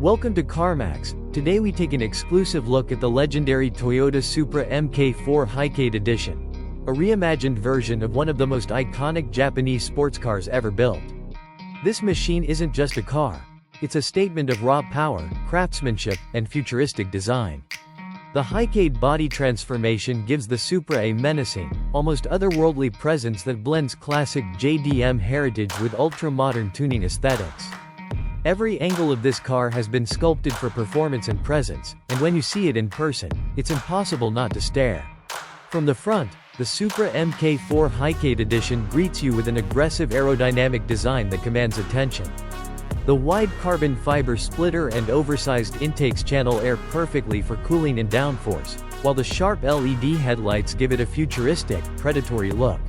Welcome to CarMax. Today we take an exclusive look at the legendary Toyota Supra MK4 Hycade Edition, a reimagined version of one of the most iconic Japanese sports cars ever built. This machine isn't just a car, it's a statement of raw power, craftsmanship, and futuristic design. The Hycade body transformation gives the Supra a menacing, almost otherworldly presence that blends classic JDM heritage with ultra-modern tuning aesthetics. Every angle of this car has been sculpted for performance and presence, and when you see it in person, it's impossible not to stare. From the front, the Supra MK4 Hycade Edition greets you with an aggressive aerodynamic design that commands attention. The wide carbon fiber splitter and oversized intakes channel air perfectly for cooling and downforce, while the sharp LED headlights give it a futuristic, predatory look.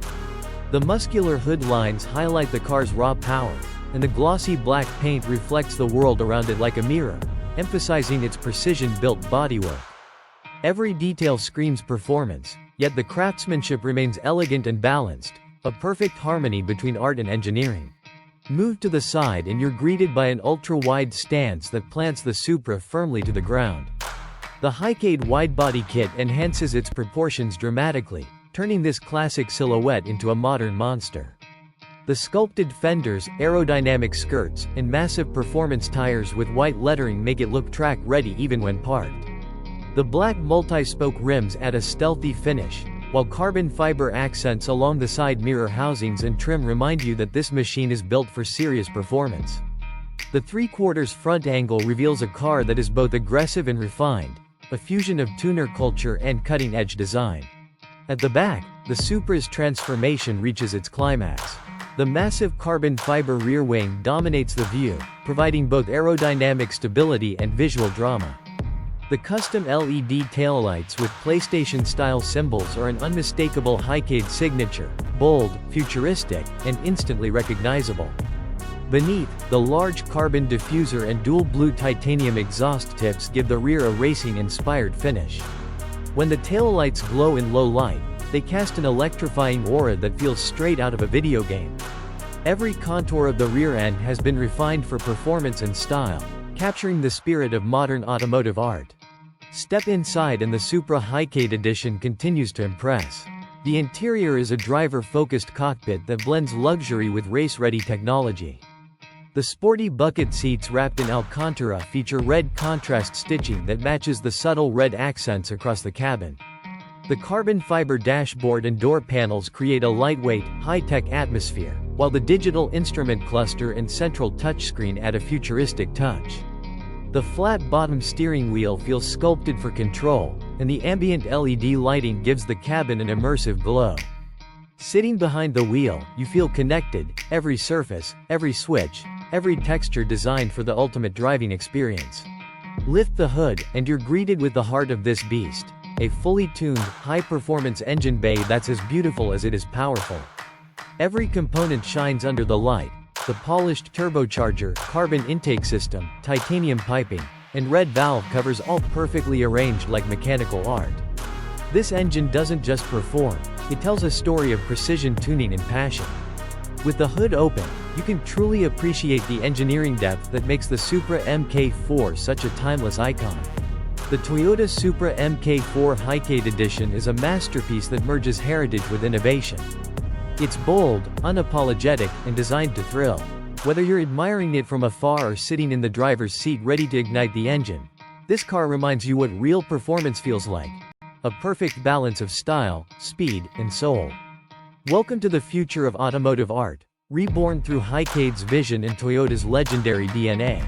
The muscular hood lines highlight the car's raw power, and the glossy black paint reflects the world around it like a mirror, emphasizing its precision-built bodywork. Every detail screams performance, yet the craftsmanship remains elegant and balanced, a perfect harmony between art and engineering. Move to the side and you're greeted by an ultra-wide stance that plants the Supra firmly to the ground. The Hycade Widebody kit enhances its proportions dramatically, turning this classic silhouette into a modern monster. The sculpted fenders, aerodynamic skirts, and massive performance tires with white lettering make it look track-ready even when parked. The black multi-spoke rims add a stealthy finish, while carbon fiber accents along the side mirror housings and trim remind you that this machine is built for serious performance. The 3/4 front angle reveals a car that is both aggressive and refined, a fusion of tuner culture and cutting-edge design. At the back, the Supra's transformation reaches its climax. The massive carbon fiber rear wing dominates the view, providing both aerodynamic stability and visual drama. The custom LED taillights with PlayStation-style symbols are an unmistakable Hycade signature, bold, futuristic, and instantly recognizable. Beneath, the large carbon diffuser and dual blue titanium exhaust tips give the rear a racing-inspired finish. When the taillights glow in low light, they cast an electrifying aura that feels straight out of a video game. Every contour of the rear end has been refined for performance and style, capturing the spirit of modern automotive art. Step inside and the Supra Hycade Edition continues to impress. The interior is a driver-focused cockpit that blends luxury with race-ready technology. The sporty bucket seats wrapped in Alcantara feature red contrast stitching that matches the subtle red accents across the cabin. The carbon fiber dashboard and door panels create a lightweight, high-tech atmosphere, while the digital instrument cluster and central touchscreen add a futuristic touch. The flat-bottom steering wheel feels sculpted for control, and the ambient LED lighting gives the cabin an immersive glow. Sitting behind the wheel, you feel connected, every surface, every switch, every texture designed for the ultimate driving experience. Lift the hood, and you're greeted with the heart of this beast, a fully tuned, high-performance engine bay that's as beautiful as it is powerful. Every component shines under the light. The polished turbocharger, carbon intake system, titanium piping, and red valve covers all perfectly arranged like mechanical art. This engine doesn't just perform, it tells a story of precision tuning and passion. With the hood open, you can truly appreciate the engineering depth that makes the Supra MK4 such a timeless icon. The Toyota Supra MK4 Hycade Edition is a masterpiece that merges heritage with innovation. It's bold, unapologetic, and designed to thrill. Whether you're admiring it from afar or sitting in the driver's seat ready to ignite the engine, this car reminds you what real performance feels like. A perfect balance of style, speed, and soul. Welcome to the future of automotive art, reborn through Hycade's vision and Toyota's legendary DNA.